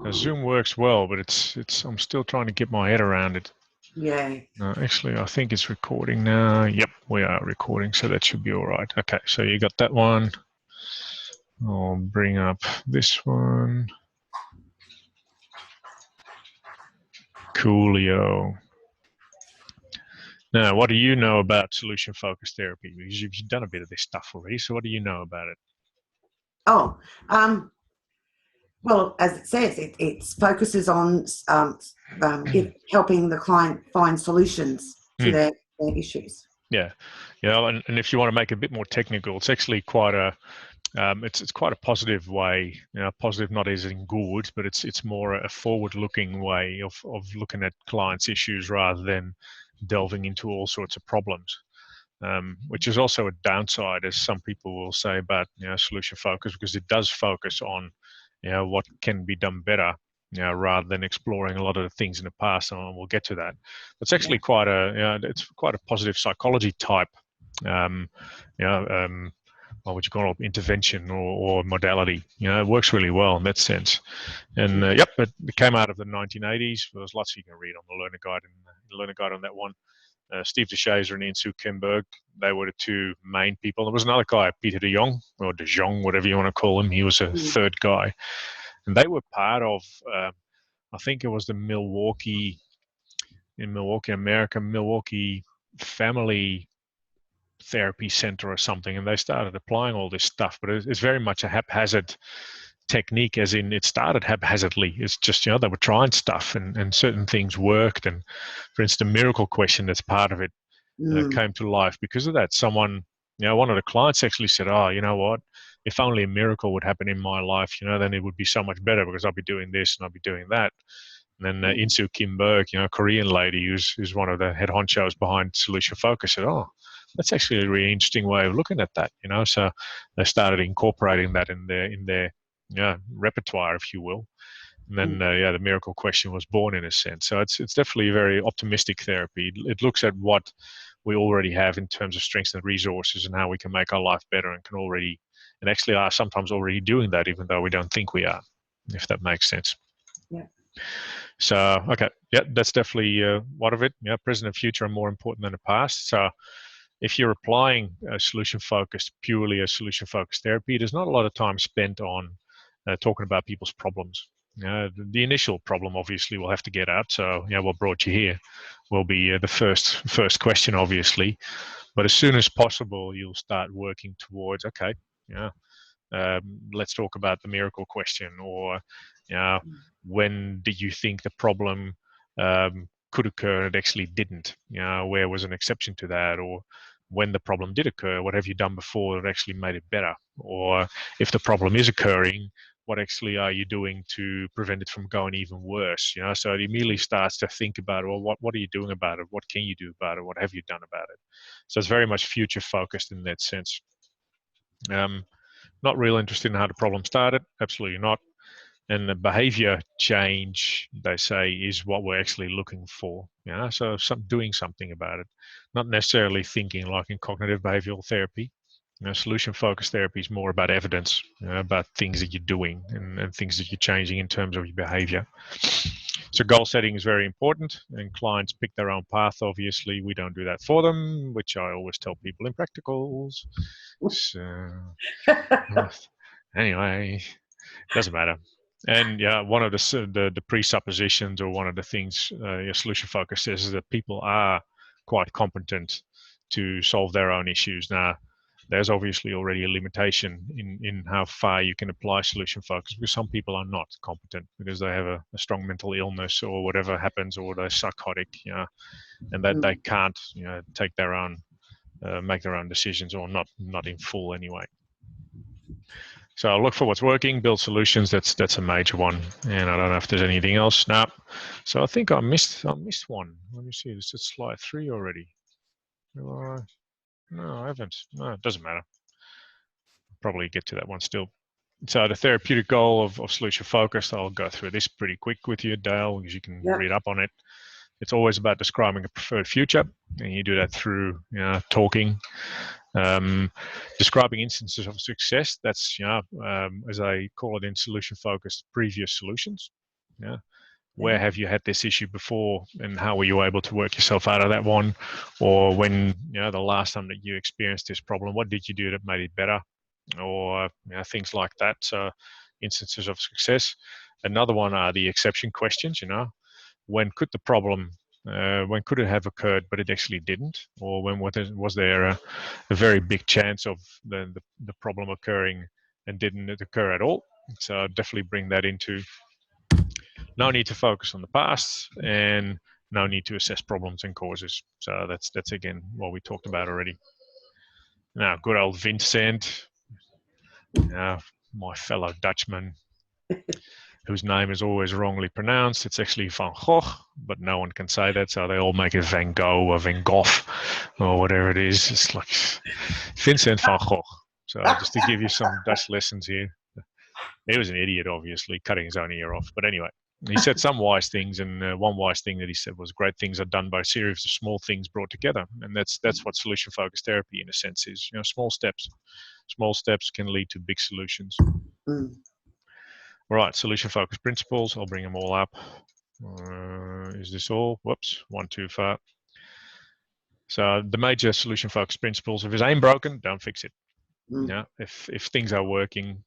Now, Zoom works well, but it's. I'm still trying to get my head around it. Yeah. Actually, I think it's recording now. Yep, we are recording, so that should be all right. Okay, so you got that one. I'll bring up this one. Coolio. Now, what do you know about solution-focused therapy? Because you've done a bit of this stuff already, so what do you know about it? Oh, well, as it says, it focuses on helping the client find solutions to their issues. Yeah, and if you want to make it a bit more technical, it's actually quite a it's quite a positive way. Positive not as in good, but it's more a forward-looking way of looking at clients' issues rather than delving into all sorts of problems. Which is also a downside, as some people will say about solution focus, because it does focus on what can be done better, rather than exploring a lot of the things in the past, and we'll get to that. It's actually quite a positive psychology type, what would you call it, intervention or modality. It works really well in that sense. And it came out of the 1980s. There's lots you can read on the learner guide on that one. Steve DeShazer and Insoo Kimberg, they were the two main people. There was another guy, Peter de Jong, or de Jong, whatever you want to call him. He was a third guy. And they were part of, I think it was the Milwaukee Family Therapy Center or something. And they started applying all this stuff. But it's very much a haphazard technique, as in it started haphazardly. It's just, they were trying stuff and certain things worked. And for instance, the miracle question that's part of it came to life because of that. Someone, one of the clients actually said, oh, you know what, if only a miracle would happen in my life, then it would be so much better because I'll be doing this and I'll be doing that. And then Insoo Kimberg, Korean lady who's one of the head honchos behind Solution Focus, said, oh, that's actually a really interesting way of looking at that, so they started incorporating that in their repertoire, if you will. And then the miracle question was born in a sense. So it's definitely a very optimistic therapy. It looks at what we already have in terms of strengths and resources and how we can make our life better, and actually are sometimes already doing that, even though we don't think we are, if that makes sense. Yeah. So, that's definitely one of it. Present and future are more important than the past. So if you're applying purely a solution-focused therapy, there's not a lot of time spent on talking about people's problems. The initial problem, obviously, we'll have to get out. So, what brought you here will be the first question, obviously. But as soon as possible, you'll start working towards, let's talk about the miracle question, or when did you think the problem could occur and it actually didn't? Where was an exception to that? Or when the problem did occur, what have you done before that actually made it better? Or if the problem is occurring, what actually are you doing to prevent it from going even worse? So it immediately starts to think about, well, what are you doing about it? What can you do about it? What have you done about it? So it's very much future focused in that sense. Not real interested in how the problem started, absolutely not. And the behavior change, they say, is what we're actually looking for. So doing something about it, not necessarily thinking like in cognitive behavioral therapy. Solution-focused therapy is more about evidence, about things that you're doing and things that you're changing in terms of your behavior. So goal setting is very important, and clients pick their own path. Obviously, we don't do that for them, which I always tell people in practicals. So, anyway, doesn't matter. And one of the presuppositions, or one of the things your solution focus says, is that people are quite competent to solve their own issues. Now, there's obviously already a limitation in how far you can apply solution focus, because some people are not competent because they have a strong mental illness or whatever happens, or they're psychotic, and that they can't, take their own, make their own decisions, or not in full anyway. So look for what's working, build solutions. That's a major one. And I don't know if there's anything else. No. So I think I missed one. Let me see. This is slide 3 already. No, I haven't. No, it doesn't matter. Probably get to that one still. So the therapeutic goal of solution focused, I'll go through this pretty quick with you, Dale, because you can read up on it. It's always about describing a preferred future, and you do that through talking. Describing instances of success, that's, as I call it in solution focused, previous solutions. Yeah. Where have you had this issue before, and how were you able to work yourself out of that one? Or when, the last time that you experienced this problem, what did you do that made it better? Or things like that. So instances of success. Another one are the exception questions. When could the problem, when could it have occurred, but it actually didn't? Or when was there a very big chance of the problem occurring and didn't it occur at all? So definitely bring that into no need to focus on the past and no need to assess problems and causes. So that's again what we talked about already. Now, good old Vincent, my fellow Dutchman, whose name is always wrongly pronounced. It's actually Van Gogh, but no one can say that, so they all make it Van Gogh or Van Gogh or whatever it is. It's like Vincent van Gogh. So just to give you some Dutch lessons here. He was an idiot, obviously, cutting his own ear off. But anyway, he said some wise things, and one wise thing that he said was, great things are done by a series of small things brought together. And that's what solution-focused therapy, in a sense, is. Small steps. Small steps can lead to big solutions. Mm. All right, solution-focused principles. I'll bring them all up. Is this all? Whoops, one too far. So the major solution-focused principles: if it's ain't broken, don't fix it. Mm. If things are working,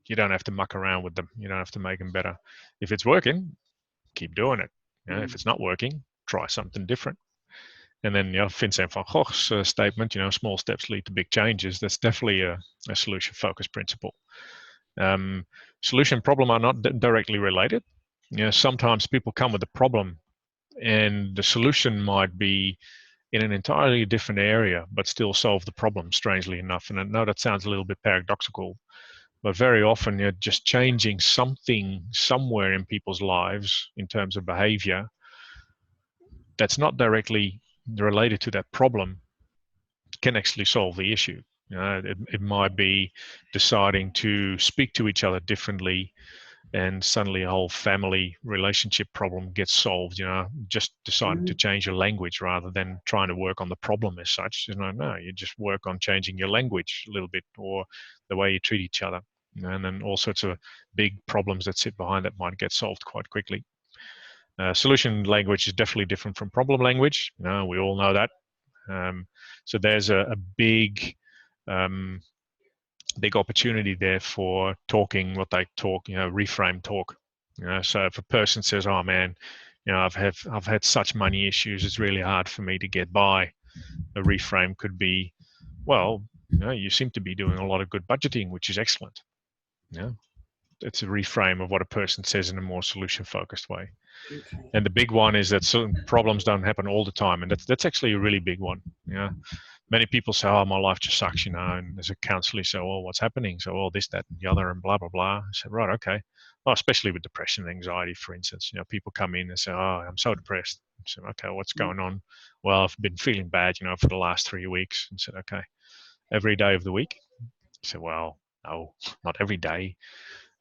you don't have to muck around with them. You don't have to make them better. If it's working, keep doing it. If it's not working, try something different. And then, Vincent van Gogh's statement, small steps lead to big changes. That's definitely a solution-focused principle. Solution and problem are not directly related. Sometimes people come with a problem, and the solution might be in an entirely different area, but still solve the problem, strangely enough. And I know that sounds a little bit paradoxical, but very often you're just changing something somewhere in people's lives in terms of behavior that's not directly related to that problem can actually solve the issue. It might be deciding to speak to each other differently, and suddenly a whole family relationship problem gets solved. Just deciding to change your language rather than trying to work on the problem as such. No, you just work on changing your language a little bit, or the way you treat each other. And then all sorts of big problems that sit behind that might get solved quite quickly. Solution language is definitely different from problem language. We all know that. So there's a big opportunity there for talking what they talk, reframe talk. So if a person says, "Oh man, I've had such money issues, it's really hard for me to get by," a reframe could be, "Well, you seem to be doing a lot of good budgeting, which is excellent." It's a reframe of what a person says in a more solution-focused way. Okay. And the big one is that certain problems don't happen all the time, and that's actually a really big one. Many people say, "Oh, my life just sucks," and as a counselor, you say, "Well, what's happening?" So, "Well, this, that, and the other, and blah, blah, blah." I said, "Right, okay." Well, especially with depression and anxiety, for instance, people come in and say, "Oh, I'm so depressed." I said, "Okay, what's going on?" "Well, I've been feeling bad, for the last 3 weeks." I said, "Okay, every day of the week?" I said, "Well, no, not every day,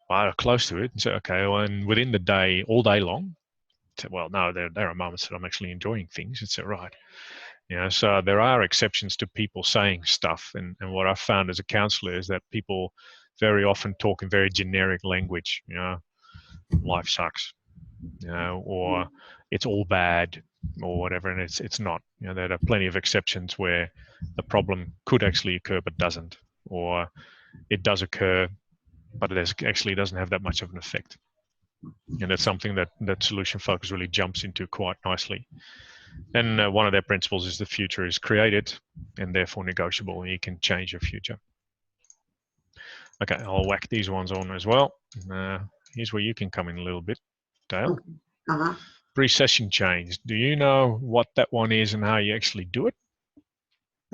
but close to it." I said, "Okay, well, and within the day, all day long?" I said, "Well, no, there are moments that I'm actually enjoying things." I said, "Right." So there are exceptions to people saying stuff. And what I've found as a counselor is that people very often talk in very generic language, life sucks, or it's all bad, or whatever. And it's not. There are plenty of exceptions where the problem could actually occur but doesn't, or it does occur, but it actually doesn't have that much of an effect. And that's something that solution focus really jumps into quite nicely. And one of their principles is the future is created and therefore negotiable, and you can change your future. Okay, I'll whack these ones on as well. Here's where you can come in a little bit, Dale. Pre-session change. Do you know what that one is and how you actually do it?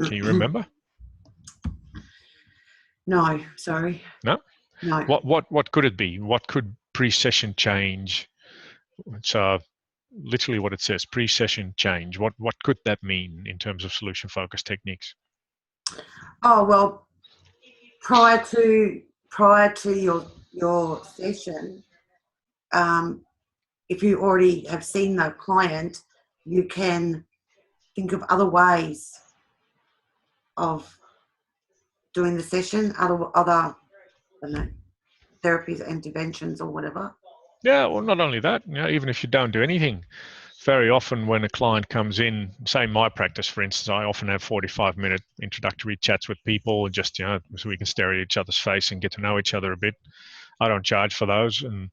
Can you remember? No, sorry. No? No. What could it be? What could pre-session change? So literally what it says, pre-session change. What could that mean in terms of solution-focused techniques? Oh, well, prior to your session, if you already have seen the client, you can think of other ways of during the session? Other I don't know, therapies, interventions, or whatever? Yeah, well, not only that, even if you don't do anything, very often when a client comes in, say in my practice, for instance, I often have 45-minute introductory chats with people, just, so we can stare at each other's face and get to know each other a bit. I don't charge for those, and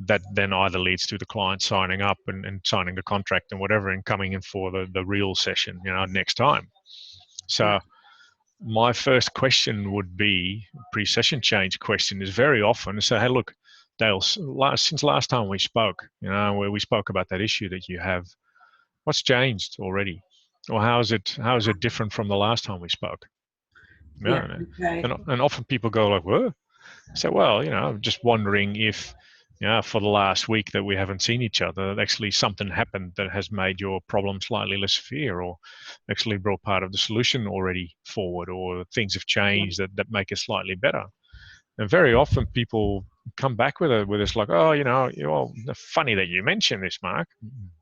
that then either leads to the client signing up and signing the contract and whatever and coming in for the real session, next time. So my first question would be, pre-session change question is very often say, hey, look, Dale, since last time we spoke, where we spoke about that issue that you have, what's changed already? Or how is it different from the last time we spoke? Yeah. Okay. And often people go like, what? So, well, I'm just wondering if, for the last week that we haven't seen each other, actually something happened that has made your problem slightly less severe, or actually brought part of the solution already forward, or things have changed that make it slightly better. And very often people come back with us like, oh, funny that you mentioned this, Mark,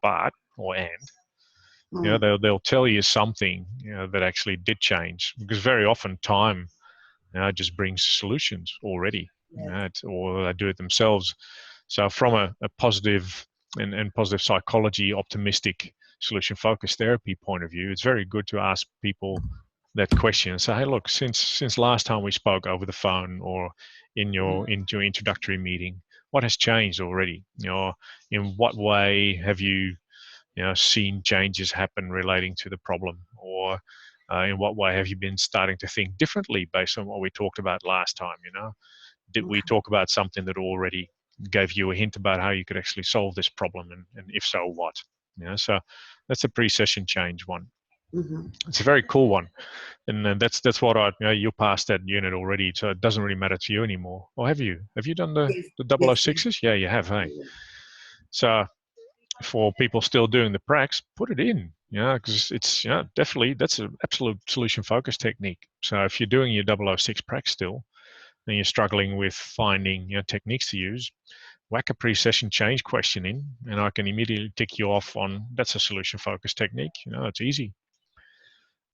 but, or and, they'll tell you something, that actually did change, because very often time just brings solutions already, or they do it themselves. So from a positive and positive psychology, optimistic solution focused therapy point of view, it's very good to ask people that question and say, hey, look, since last time we spoke over the phone or in your introductory meeting, what has changed already? In what way have you seen changes happen relating to the problem, or in what way have you been starting to think differently based on what we talked about last time? Did we talk about something that already gave you a hint about how you could actually solve this problem, and if so, what? So that's a pre-session change one. Mm-hmm. It's a very cool one, and that's what you're past that unit already, so it doesn't really matter to you anymore. Or have you done the Yes. the Yes. 006s? Yeah, you have, hey. Yeah. So for people still doing the pracs, put it in, because it's definitely, that's an absolute solution focused technique. So if you're doing your 006 prac still and you're struggling with finding techniques to use, whack a pre-session change question in, and I can immediately tick you off on that's a solution focused technique. It's easy.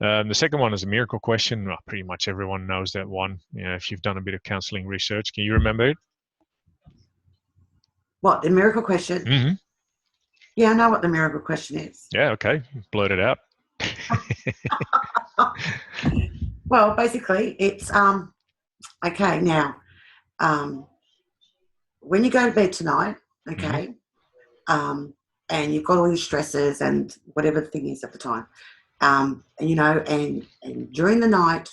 The second one is a miracle question. Well, pretty much everyone knows that one. If you've done a bit of counseling research, can you remember it? What, the miracle question? Mm-hmm. Yeah, I know what the miracle question is. Yeah, okay. Blurt it out. Well, basically, it's okay. Now, when you go to bed tonight, okay, and you've got all your stresses and whatever the thing is at the time, and and during the night,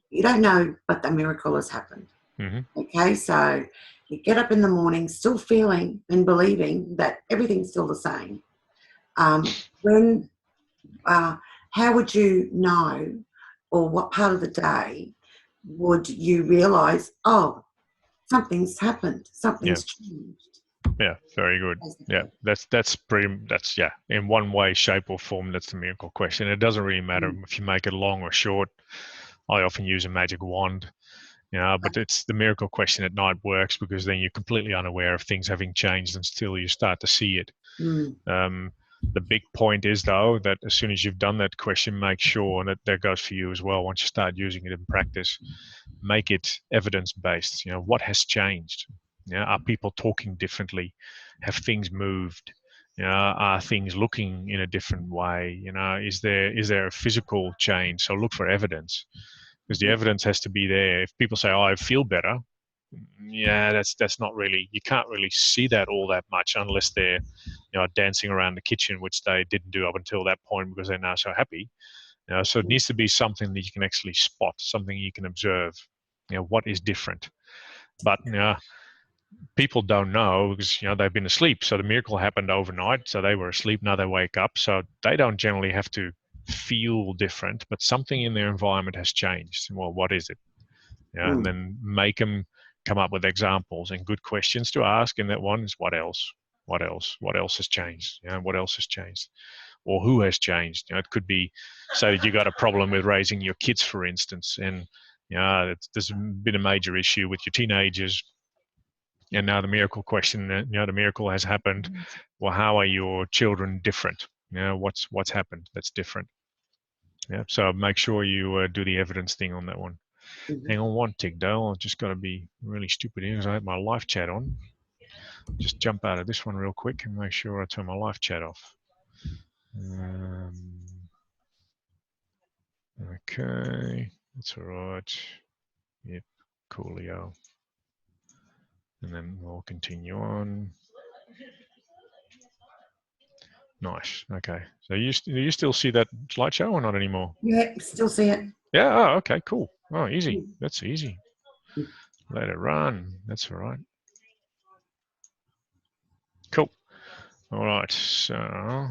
you don't know, but the miracle has happened. Mm-hmm. Okay, so you get up in the morning still feeling and believing that everything's still the same. When how would you know, or what part of the day would you realise, oh, something's happened, Yeah. something's changed? Yeah, very good. Yeah, Basically. that's in one way, shape, or form, that's the miracle question. It doesn't really matter if you make it long or short. I often use a magic wand, but it's the miracle question at night works, because then you're completely unaware of things having changed until you start to see it. Mm. The big point is, though, that as soon as you've done that question, make sure, and that goes for you as well, once you start using it in practice, make it evidence-based. What has changed? Are people talking differently? Have things moved? Are things looking in a different way? Is there a physical change? So look for evidence, because the evidence has to be there. If people say, "Oh, I feel better," yeah, that's not really, you can't really see that all that much unless they're dancing around the kitchen, which they didn't do up until that point because they're now so happy. So it needs to be something that you can actually spot, something you can observe. What is different? But people don't know, because they've been asleep. So the miracle happened overnight. So they were asleep. Now they wake up. So they don't generally have to feel different, but something in their environment has changed. Well, what is it? And then make them come up with examples and good questions to ask. And that one is, what else? What else? What else has changed? What else has changed? Or who has changed? It could be, say, you got a problem with raising your kids, for instance, and there's been a major issue with your teenagers, and now the miracle question, the miracle has happened. Well, how are your children different? What's happened that's different? Yeah, so make sure you do the evidence thing on that one. Hang on one tick, Dale. I've just got to be really stupid here because I have my live chat on. Just jump out of this one real quick and make sure I turn my live chat off. Okay, that's all right. Yep, coolio. And then we'll continue on. Nice. Okay. So you still see that slideshow or not anymore? Yeah, still see it. Yeah. Oh, okay. Cool. Oh, easy. That's easy. Let it run. That's all right. Cool. All right. So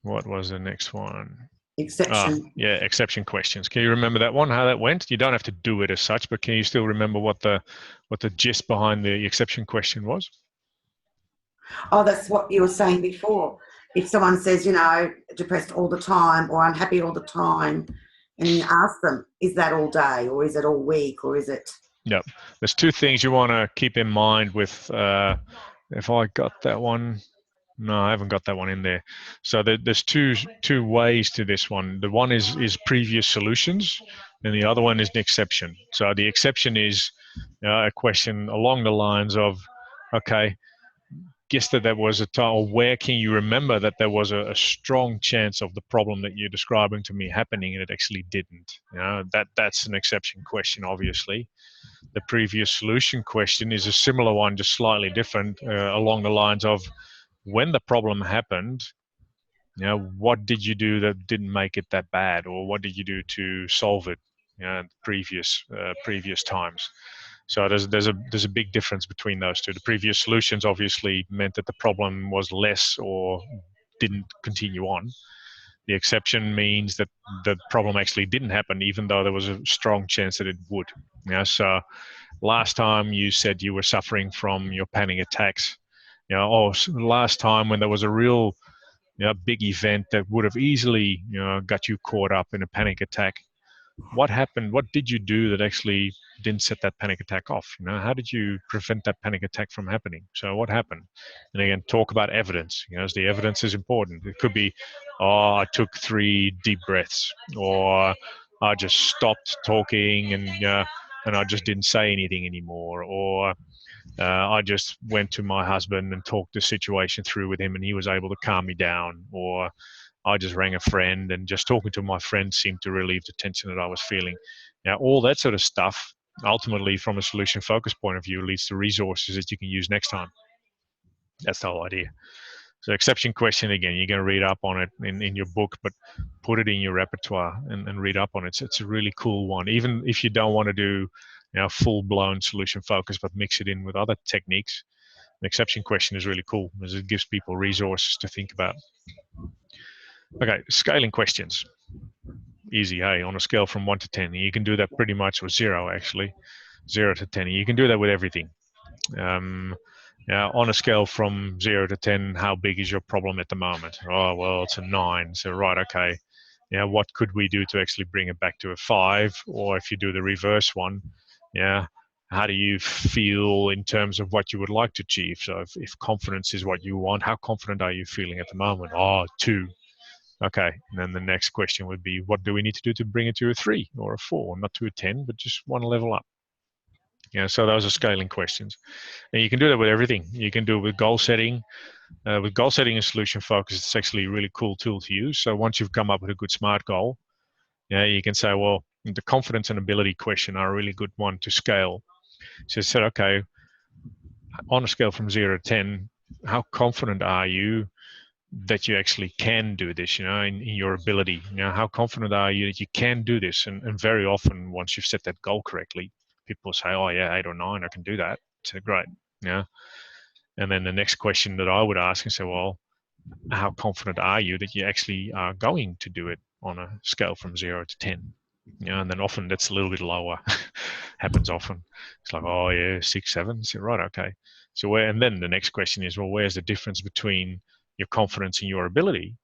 what was the next one? Exception. Yeah, exception questions. Can you remember that one? How that went? You don't have to do it as such, but can you still remember what the gist behind the exception question was? Oh, that's what you were saying before. If someone says, depressed all the time or unhappy all the time, and you ask them, is that all day or is it all week or is it? Yep. There's two things you want to keep in mind with, if I got that one. No, I haven't got that one in there. So there's two ways to this one. The one is previous solutions, and the other one is an exception. So the exception is a question along the lines of, okay, guess that there was a time, or where can you remember that there was a strong chance of the problem that you're describing to me happening and it actually didn't? That's an exception question, obviously. The previous solution question is a similar one, just slightly different, along the lines of, when the problem happened, what did you do that didn't make it that bad, or what did you do to solve it? Previous times. So there's a big difference between those two. The previous solutions obviously meant that the problem was less or didn't continue on. The exception means that the problem actually didn't happen, even though there was a strong chance that it would. So last time you said you were suffering from your panic attacks. Last time when there was a real big event that would have easily got you caught up in a panic attack. What happened? What did you do that actually didn't set that panic attack off? How did you prevent that panic attack from happening? So what happened? And again, talk about evidence. As the evidence is important. It could be, oh, I took 3 deep breaths, or I just stopped talking and I just didn't say anything anymore, or I just went to my husband and talked the situation through with him, and he was able to calm me down. Or I just rang a friend, and just talking to my friend seemed to relieve the tension that I was feeling. Now, all that sort of stuff, ultimately, from a solution focus point of view, leads to resources that you can use next time. That's the whole idea. So exception question, again, you're going to read up on it in your book, but put it in your repertoire and read up on it. So it's a really cool one. Even if you don't want to do full-blown solution focus, but mix it in with other techniques, an exception question is really cool because it gives people resources to think about. Okay, scaling questions. Easy, hey, on a scale from 1 to 10. You can do that pretty much with 0, actually. 0 to 10. You can do that with everything. On a scale from 0 to 10, how big is your problem at the moment? Oh, well, it's a 9. So, right, okay. What could we do to actually bring it back to a 5? Or if you do the reverse one, how do you feel in terms of what you would like to achieve? So if confidence is what you want, how confident are you feeling at the moment? Oh, 2. Okay. And then the next question would be, what do we need to do to bring it to a 3 or a 4? Not to a 10, but just one level up. So those are scaling questions. And you can do that with everything. You can do it with goal setting. With goal setting and solution focus, it's actually a really cool tool to use. So once you've come up with a good SMART goal, you can say, well, the confidence and ability question are a really good one to scale. So you said, okay, on a scale from 0 to 10, how confident are you that you actually can do this, in your ability? How confident are you that you can do this? And very often, once you've set that goal correctly, people say, oh, yeah, 8 or 9, I can do that. So great. And then the next question that I would ask and say, well, how confident are you that you actually are going to do it on a scale from 0 to 10? And then often that's a little bit lower. Happens often. It's like, oh yeah, 6, 7. So, right, okay. So and then the next question is, well, where's the difference between your confidence in your ability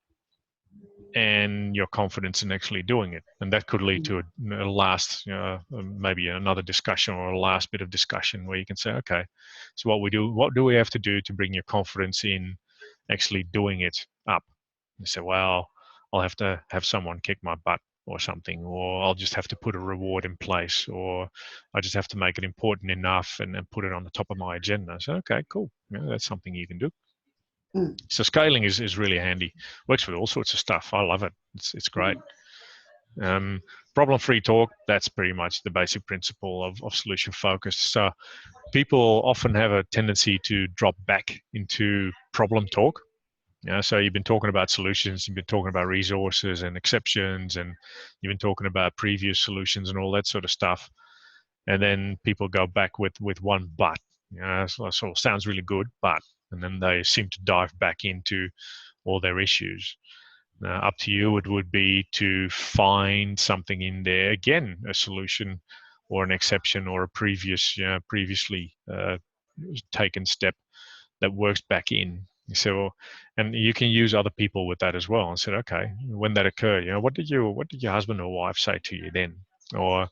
and your confidence in actually doing it? And that could lead to a last, maybe another discussion or a last bit of discussion where you can say, okay, so what do we have to do to bring your confidence in actually doing it up? You say, well, I'll have to have someone kick my butt. or something, or I'll just have to put a reward in place, or I just have to make it important enough and put it on the top of my agenda. So, okay, cool. That's something you can do. Mm. So scaling is really handy. Works with all sorts of stuff. I love it. It's great. Problem-free talk, that's pretty much the basic principle of solution focused. So people often have a tendency to drop back into problem talk. So you've been talking about solutions, you've been talking about resources and exceptions, and you've been talking about previous solutions and all that sort of stuff. And then people go back with one but. So it sort of sounds really good, but, and then they seem to dive back into all their issues. Up to you, it would be to find something in there, again, a solution or an exception or a previously taken step that works back in. So, and you can use other people with that as well. And said, okay, when that occurred, what did your husband or wife say to you then, or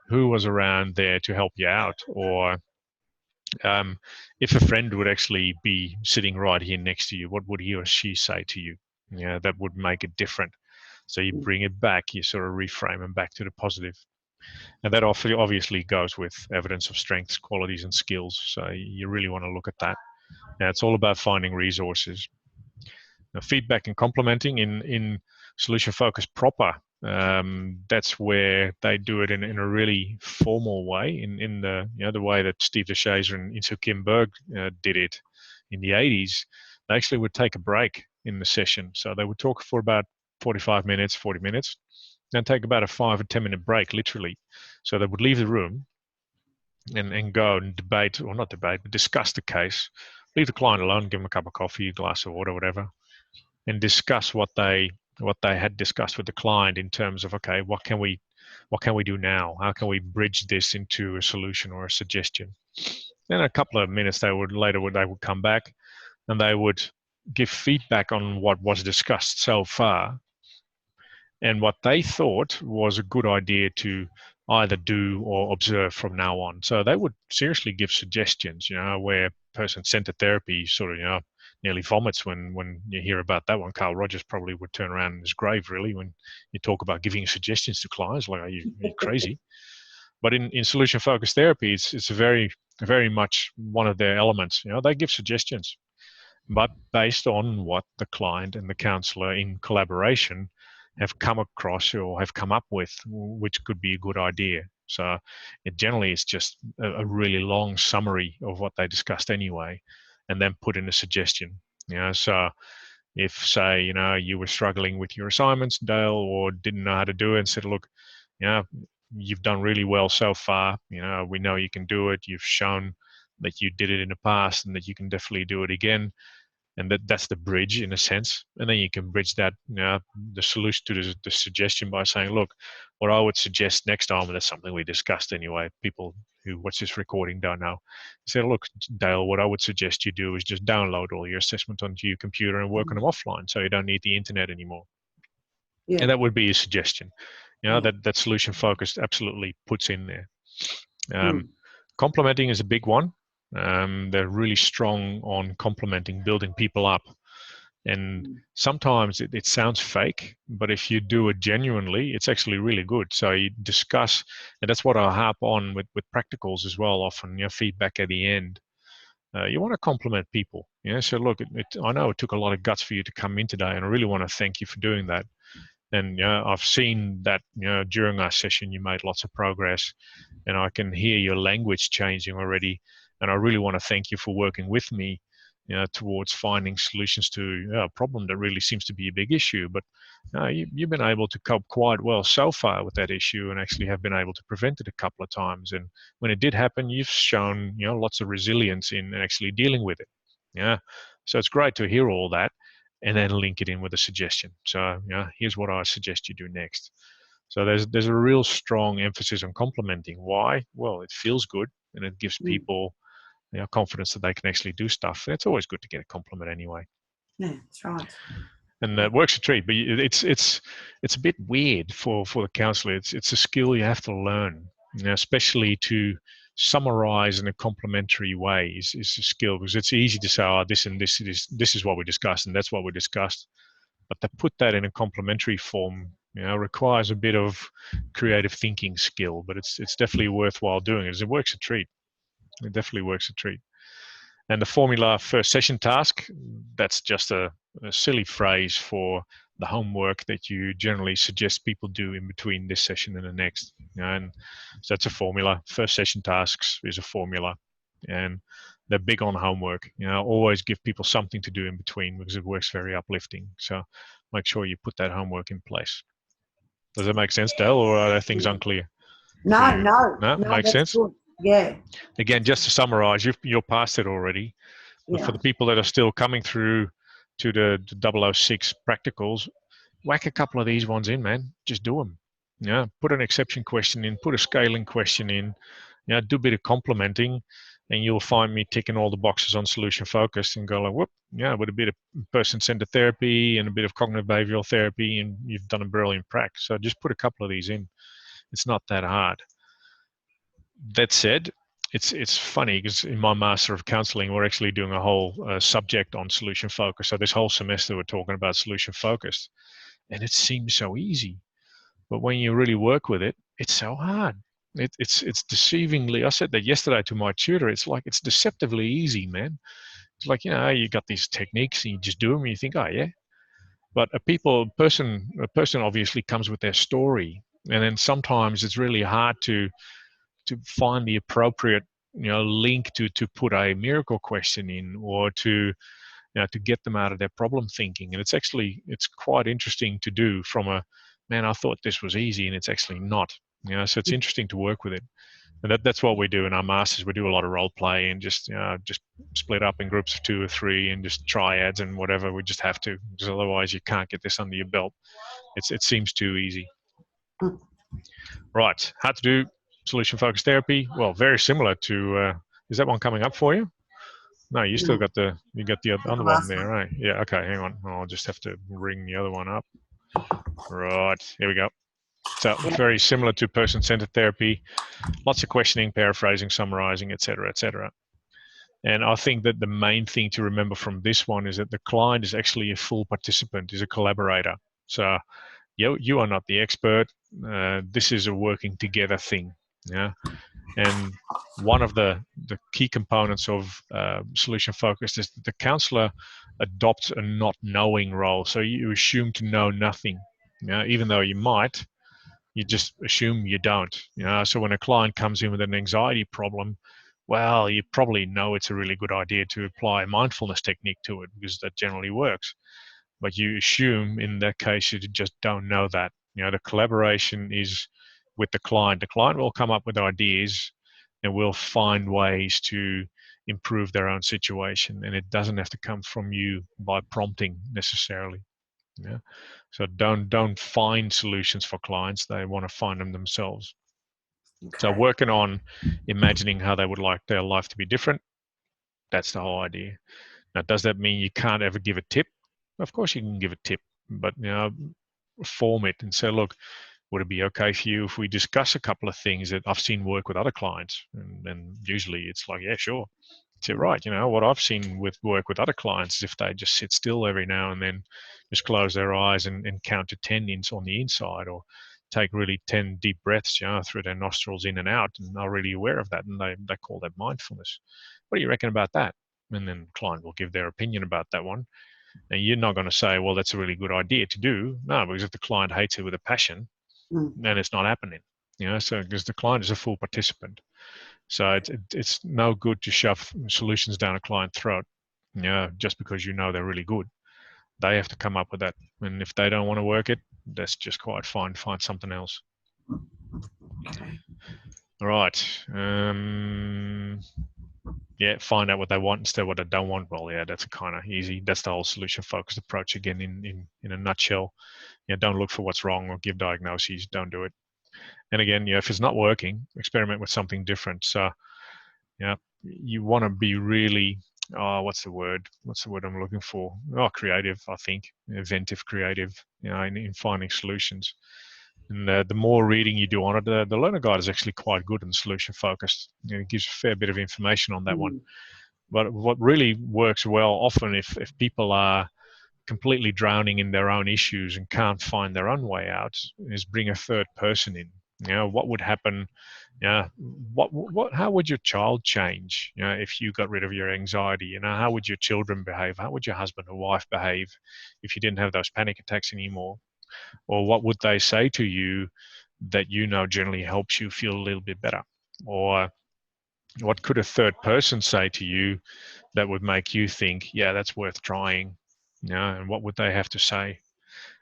who was around there to help you out, or if a friend would actually be sitting right here next to you, what would he or she say to you? That would make it different. So you bring it back, you sort of reframe them back to the positive. And that obviously goes with evidence of strengths, qualities, and skills. So you really want to look at that. Now, it's all about finding resources. Now, feedback and complimenting in solution focus proper, that's where they do it in a really formal way, in the the way that Steve DeShazer and Insoo Kim Berg did it in the 80s. They actually would take a break in the session. So they would talk for about 45 minutes, 40 minutes, then take about a 5 or 10-minute break, literally. So they would leave the room and go and debate, or not debate, but discuss the case, leave the client alone, give them a cup of coffee, a glass of water, whatever, and discuss what they had discussed with the client in terms of, okay, what can we do now? How can we bridge this into a solution or a suggestion? Then a couple of minutes they would come back and they would give feedback on what was discussed so far and what they thought was a good idea to either do or observe from now on. So they would seriously give suggestions, where a person sent to therapy sort of, nearly vomits when you hear about that one. Carl Rogers probably would turn around in his grave, really, when you talk about giving suggestions to clients. Like, are you crazy? But in solution-focused therapy, it's very, very much one of their elements. They give suggestions, but based on what the client and the counselor in collaboration have come across or have come up with, which could be a good idea. So it generally is just a really long summary of what they discussed anyway, and then put in a suggestion. So if, say, you were struggling with your assignments, Dale, or didn't know how to do it, and said, look, you've done really well so far. We know you can do it. You've shown that you did it in the past and that you can definitely do it again. And that's the bridge in a sense. And then you can bridge that, the solution to the suggestion by saying, look, what I would suggest next time, and that's something we discussed anyway, people who watch this recording don't know, say, look, Dale, what I would suggest you do is just download all your assessments onto your computer and work on them offline, so you don't need the internet anymore. Yeah. And that would be a suggestion. That solution focused absolutely puts in there. Complementing is a big one. They're really strong on complimenting, building people up. And sometimes it sounds fake, but if you do it genuinely, it's actually really good. So you discuss, and that's what I harp on with practicals as well, often, feedback at the end. You want to compliment people. So look, I know it took a lot of guts for you to come in today, and I really want to thank you for doing that. And I've seen that during our session you made lots of progress, and I can hear your language changing already. And I really want to thank you for working with me towards finding solutions to a problem that really seems to be a big issue. But you've been able to cope quite well so far with that issue, and actually have been able to prevent it a couple of times. And when it did happen, you've shown lots of resilience in actually dealing with it. So it's great to hear all that, and then link it in with a suggestion. So here's what I suggest you do next. So there's a real strong emphasis on complimenting. Why? Well, it feels good, and it gives people confidence that they can actually do stuff. It's always good to get a compliment anyway. Yeah, that's right. And it works a treat, but it's a bit weird for the counsellor. It's a skill you have to learn, especially to summarize in a complimentary way is a skill, because it's easy to say, oh, this is what we discussed, and that's what we discussed. But to put that in a complimentary form requires a bit of creative thinking skill, but it's definitely worthwhile doing it. It works a treat. It definitely works a treat. And the formula first session task, that's just a silly phrase for the homework that you generally suggest people do in between this session and the next. And so that's a formula. First session tasks is a formula. And they're big on homework. Always give people something to do in between because it works very uplifting. So make sure you put that homework in place. Does that make sense, Dale, or are things unclear? No, no, No, no, makes that's sense. good. Yeah. Again, just to summarize, you're past it already. But for the people that are still coming through to the 006 practicals, whack a couple of these ones in, man. Just do them. Put an exception question in, put a scaling question in, do a bit of complementing, and you'll find me ticking all the boxes on solution focused and go like, whoop, with a bit of person-centered therapy and a bit of cognitive behavioral therapy, and you've done a brilliant practice. So just put a couple of these in. It's not that hard. That said, it's funny because in my Master of Counseling, we're actually doing a whole subject on solution focus. So this whole semester, we're talking about solution focused, and it seems so easy, but when you really work with it, it's so hard. It's deceivingly. I said that yesterday to my tutor. It's like it's deceptively easy, man. It's like you got these techniques and you just do them, and you think, oh yeah. But a person obviously comes with their story, and then sometimes it's really hard to find the appropriate link to put a miracle question in, or to to get them out of their problem thinking. And it's quite interesting to do from a, man, I thought this was easy and it's actually not. So it's interesting to work with it. And that's what we do in our masters. We do a lot of role play and just split up in groups of 2 or 3 and just triads and whatever. We just have to, because otherwise you can't get this under your belt. It seems too easy. Right, how to do solution focused therapy. Well, very similar to. Is that one coming up for you? No, you still got the other one there, right? Yeah. Okay, hang on. I'll just have to ring the other one up. Right, here we go. So very similar to person-centered therapy. Lots of questioning, paraphrasing, summarizing, etc., etc. And I think that the main thing to remember from this one is that the client is actually a full participant, is a collaborator. So you are not the expert. This is a working together thing. And one of the key components of solution focused is that the counselor adopts a not knowing role. So you assume to know nothing, even though you might. You just assume you don't. So when a client comes in with an anxiety problem, well, you probably know it's a really good idea to apply a mindfulness technique to it because that generally works. But you assume in that case you just don't know that. The collaboration is with the client. The client will come up with ideas and will find ways to improve their own situation, and it doesn't have to come from you by prompting necessarily. So don't find solutions for clients. They want to find them themselves. Okay. So working on imagining how they would like their life to be different, that's the whole idea. Now, does that mean you can't ever give a tip? Of course you can give a tip, but form it and say, look, would it be okay for you if we discuss a couple of things that I've seen work with other clients? And usually it's like, yeah, sure. So right, what I've seen with work with other clients is if they just sit still every now and then, just close their eyes and count to 10 on the inside, or take really 10 deep breaths, through their nostrils in and out, and are really aware of that, and they call that mindfulness. What do you reckon about that? And then the client will give their opinion about that one. And you're not going to say, well, that's a really good idea to do. No, because if the client hates it with a passion, then it's not happening. So because the client is a full participant. So it's no good to shove solutions down a client's throat, just because they're really good. They have to come up with that. And if they don't want to work it, that's just quite fine. Find something else. Okay. All right. Find out what they want instead of what they don't want. Well, yeah, that's kind of easy. That's the whole solution-focused approach again in a nutshell. Don't look for what's wrong or give diagnoses. Don't do it. And again, if it's not working, experiment with something different. So, you want to be really, what's the word I'm looking for? Creative, I think. Inventive, creative, in finding solutions. And the more reading you do on it, the learner guide is actually quite good and solution focused. It gives a fair bit of information on that one. But what really works well often, if people are completely drowning in their own issues and can't find their own way out, is bring a third person in. What would happen? How would your child change? If you got rid of your anxiety, how would your children behave? How would your husband or wife behave if you didn't have those panic attacks anymore? Or what would they say to you that generally helps you feel a little bit better? Or what could a third person say to you that would make you think, yeah, that's worth trying? And what would they have to say?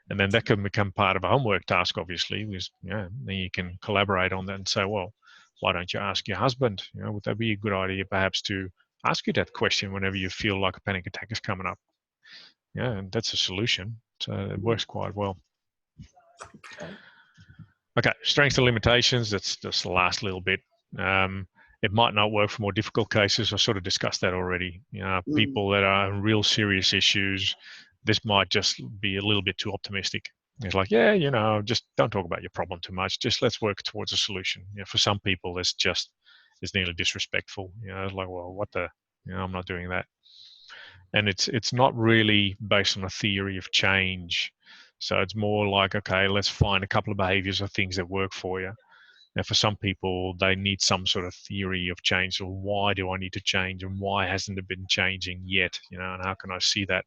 And then that can become part of a homework task, obviously, because then you can collaborate on that and say, well, why don't you ask your husband? Would that be a good idea perhaps to ask you that question whenever you feel like a panic attack is coming up? Yeah, and that's a solution. So it works quite well. Okay, strengths and limitations. That's just the last little bit. It might not work for more difficult cases. I sort of discussed that already. People that are in real serious issues, this might just be a little bit too optimistic. It's like, just don't talk about your problem too much. Just let's work towards a solution. For some people, it's nearly disrespectful. It's like, well, what the? I'm not doing that. And it's not really based on a theory of change. So it's more like, okay, let's find a couple of behaviors or things that work for you. Now, for some people, they need some sort of theory of change. So why do I need to change, and why hasn't it been changing yet? And how can I see that,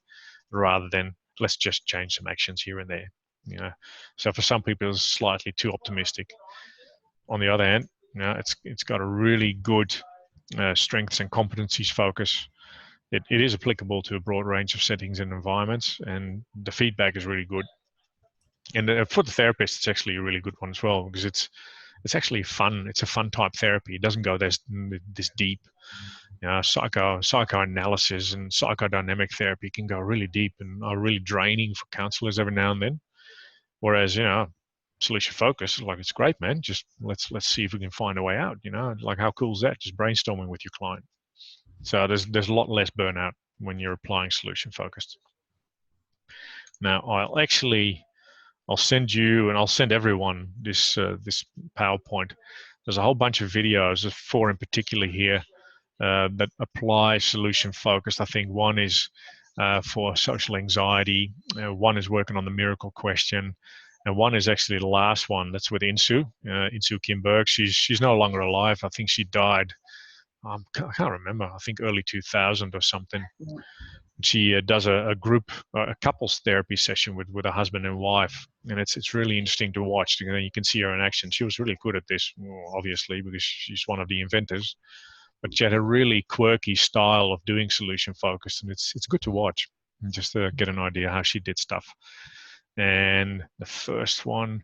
rather than let's just change some actions here and there. So for some people, it's slightly too optimistic. On the other hand, it's got a really good strengths and competencies focus. It is applicable to a broad range of settings and environments, and the feedback is really good. And for the therapist, it's actually a really good one as well, because it's actually fun. It's a fun type therapy. It doesn't go this deep. Psychoanalysis and psychodynamic therapy can go really deep and are really draining for counselors every now and then. Whereas, solution focus, like, it's great, man. Just let's see if we can find a way out. Like, how cool is that? Just brainstorming with your client. So there's a lot less burnout when you're applying solution focused. Now, I'll send you, and I'll send everyone this PowerPoint. There's a whole bunch of videos, 4 in particular here, that apply solution focused. I think one is for social anxiety, one is working on the miracle question, and one is actually the last one. That's with Insu Kimberg. She's no longer alive. I think she died. I can't remember. I think early 2000 or something. Yeah. She does a group, a couples therapy session with a husband and wife, and it's really interesting to watch. You can see her in action. She was really good at this, obviously, because she's one of the inventors. But she had a really quirky style of doing solution focused, and it's good to watch and just to get an idea how she did stuff. And the first one,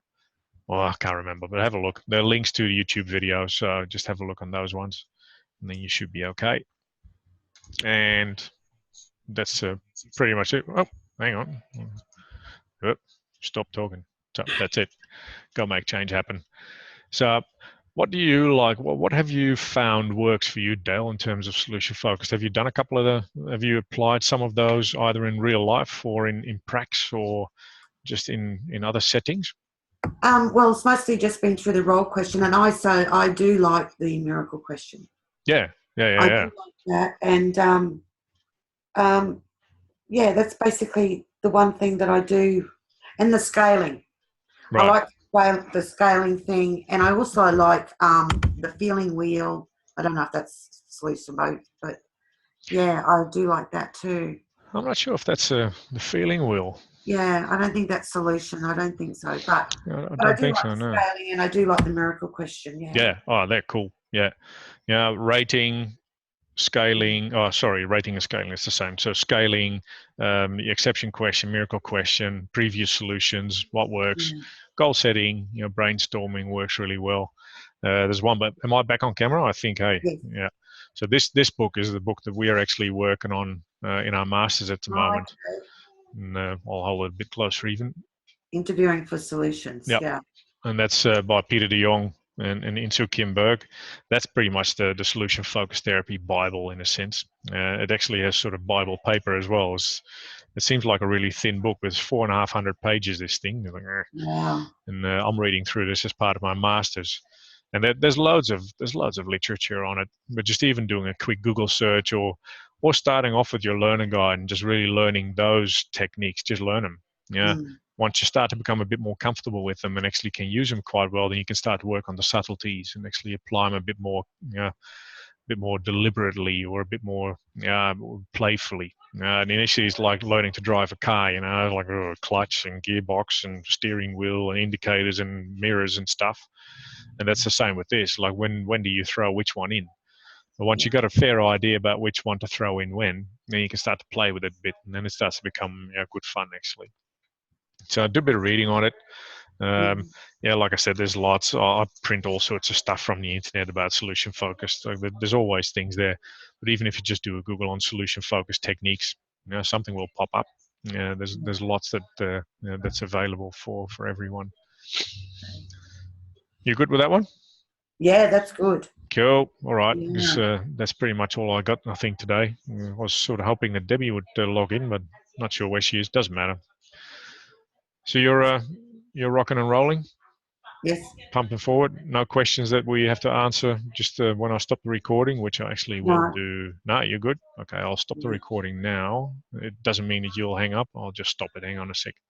I can't remember, but have a look. There are links to the YouTube videos, so just have a look on those ones, and then you should be okay. And that's pretty much it. Oh, hang on. Oh, stop talking. So that's it. Go make change happen. So what do you like? What have you found works for you, Dale, in terms of solution focused? Have you done a couple of have you applied some of those either in real life or in prax, or just in other settings? Well, it's mostly just been through the role question, and I do like the miracle question. Yeah. I do like that, and yeah, that's basically the one thing that I do, and the scaling. Right. I like the scaling thing, and I also like the feeling wheel. I don't know if that's solution mode, but yeah, I do like that too. I'm not sure if that's the feeling wheel. Yeah, I don't think that's solution. I don't think so. But I don't think so, no. Scaling, and I do like the miracle question. Yeah. Yeah. Oh, they're cool. Yeah. Yeah. Rating, scaling. Oh, sorry. Rating and scaling is the same. So scaling, the exception question, miracle question, previous solutions, what works, goal setting. Brainstorming works really well. There's one, but am I back on camera? I think. Hey. Yes. Yeah. So this book is the book that we are actually working on in our masters at the moment. Okay. And I'll hold it a bit closer even. Interviewing for solutions. Yep. Yeah. And that's by Peter de Jong and Insu Kimberg. That's pretty much the solution focused therapy Bible in a sense. It actually has sort of Bible paper as well. It seems like a really thin book with 450 pages, this thing. Like, wow. And I'm reading through this as part of my masters. And there's loads of literature on it, but just even doing a quick Google search or or starting off with your learner guide and just really learning those techniques. Just learn them. Yeah. Once you start to become a bit more comfortable with them and actually can use them quite well, then you can start to work on the subtleties and actually apply them a bit more, deliberately, or a bit more playfully. And initially, it's like learning to drive a car, like a clutch and gearbox and steering wheel and indicators and mirrors and stuff. And that's the same with this. Like when do you throw which one in? But once you got a fair idea about which one to throw in when, then you can start to play with it a bit, and then it starts to become good fun actually. So I do a bit of reading on it. Like I said, there's lots. I print all sorts of stuff from the internet about solution focused. So there's always things there. But even if you just do a Google on solution focused techniques, something will pop up. There's lots that that's available for everyone. You good with that one? Yeah, that's good. Cool. All right. Yeah. That's pretty much all I got, I think, today. I was sort of hoping that Debbie would log in, but not sure where she is. Doesn't matter. So you're rocking and rolling? Yes. Pumping forward. No questions that we have to answer just when I stop the recording, which I actually will do. No, you're good. Okay, I'll stop the recording now. It doesn't mean that you'll hang up. I'll just stop it. Hang on a second.